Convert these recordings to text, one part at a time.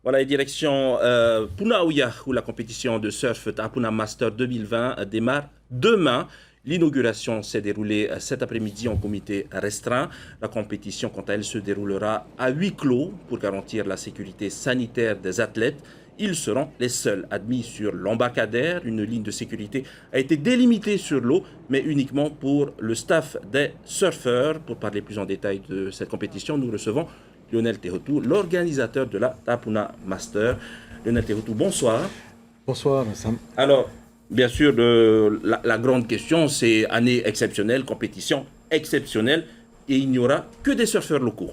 Voilà, et direction Punaouia, où la compétition de surf Tapuna Master 2020 démarre demain. L'inauguration s'est déroulée cet après-midi en comité restreint. La compétition, quant à elle, se déroulera à huis clos pour garantir la sécurité sanitaire des athlètes. Ils seront les seuls admis sur l'embarcadère. Une ligne de sécurité a été délimitée sur l'eau, mais uniquement pour le staff des surfeurs. Pour parler plus en détail de cette compétition, nous recevons Lionel Tehotou, l'organisateur de la Tapuna Master. Lionel Tehotou, bonsoir. Bonsoir, Sam. Alors, bien sûr, la grande question, c'est année exceptionnelle, compétition exceptionnelle, et il n'y aura que des surfeurs locaux.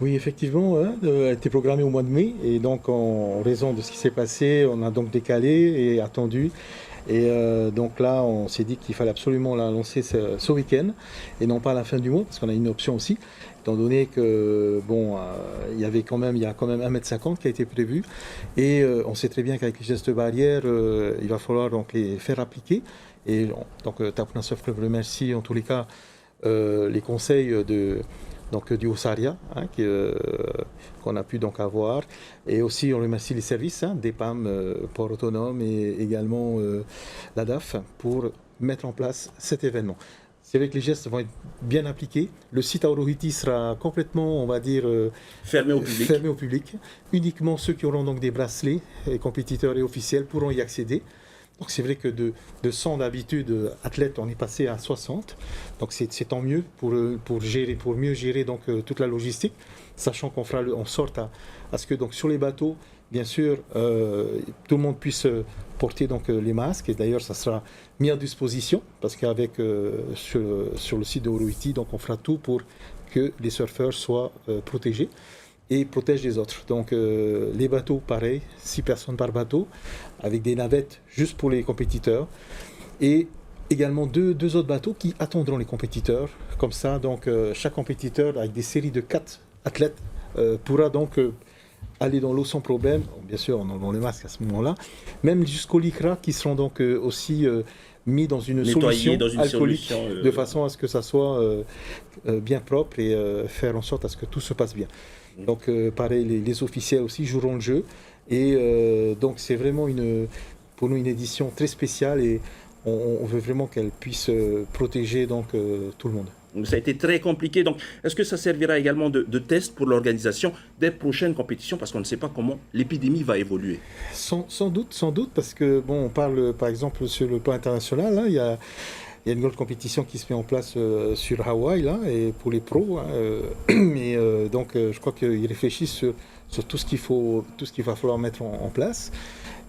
Oui, effectivement, elle a été programmée au mois de mai, et donc en raison de ce qui s'est passé, on a donc décalé et attendu. Et donc là, on s'est dit qu'il fallait absolument la lancer ce week-end, et non pas à la fin du mois, parce qu'on a une option aussi, étant donné que bon, il y a quand même 1,50 m qui a été prévu, et on sait très bien qu'avec les gestes barrières, il va falloir donc les faire appliquer. Et donc Tapuna Surf Club remercie en tous les cas les conseils du Ossaria qu'on a pu donc avoir, et aussi on remercie les services des PAM, Port Autonome, et également la DAF pour mettre en place cet événement. C'est vrai que les gestes vont être bien appliqués. Le site à Orohiti sera complètement, on va dire, fermé au public. Uniquement ceux qui auront donc des bracelets, compétiteurs et officiels, pourront y accéder. Donc c'est vrai que de 100 d'habitude athlètes, on est passé à 60. Donc c'est tant mieux pour mieux gérer donc toute la logistique, sachant qu'on fera en sorte à ce que donc sur les bateaux, bien sûr, tout le monde puisse porter donc les masques. Et d'ailleurs, ça sera mis à disposition parce qu'avec sur le site de Orohiti, donc on fera tout pour que les surfeurs soient protégés et protègent les autres. Donc les bateaux, pareil, 6 personnes par bateau, avec des navettes juste pour les compétiteurs, et également deux autres bateaux qui attendront les compétiteurs. Comme ça, donc chaque compétiteur, avec des séries de 4 athlètes, pourra donc aller dans l'eau sans problème, bien sûr en enlevant les masques à ce moment-là, même jusqu'aux lycra qui seront donc aussi mis dans une solution alcoolique, de façon à ce que ça soit bien propre, et faire en sorte à ce que tout se passe bien. Donc pareil, les officiels aussi joueront le jeu, et donc c'est vraiment pour nous une édition très spéciale, et on veut vraiment qu'elle puisse protéger donc tout le monde. Ça a été très compliqué. Donc, est-ce que ça servira également de test pour l'organisation des prochaines compétitions, parce qu'on ne sait pas comment l'épidémie va évoluer? Sans doute, parce que bon, on parle par exemple sur le plan international, là, il y a une grande compétition qui se met en place sur Hawaï là, et pour les pros. Mais donc, je crois qu'ils réfléchissent sur tout ce qu'il va falloir mettre en place.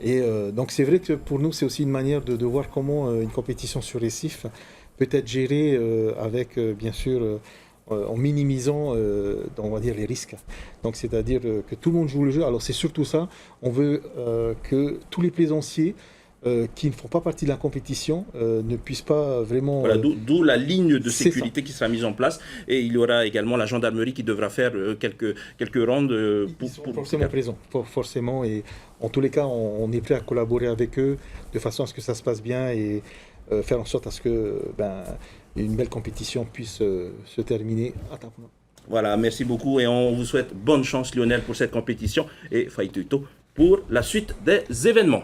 Et donc, c'est vrai que pour nous, c'est aussi une manière de voir comment une compétition sur récif peut être gérée avec, bien sûr, en minimisant, on va dire, les risques. Donc, c'est-à-dire que tout le monde joue le jeu. Alors, c'est surtout ça. On veut que tous les plaisanciers qui ne font pas partie de la compétition ne puissent pas vraiment... Voilà, d'où la ligne de sécurité qui sera mise en place, et il y aura également la gendarmerie qui devra faire quelques rondes pour forcément présents, forcément, et en tous les cas on est prêt à collaborer avec eux de façon à ce que ça se passe bien, et faire en sorte à ce que une belle compétition puisse se terminer à Tapuna. Voilà, merci beaucoup, et on vous souhaite bonne chance, Lionel, pour cette compétition, et Faïtuto pour la suite des événements.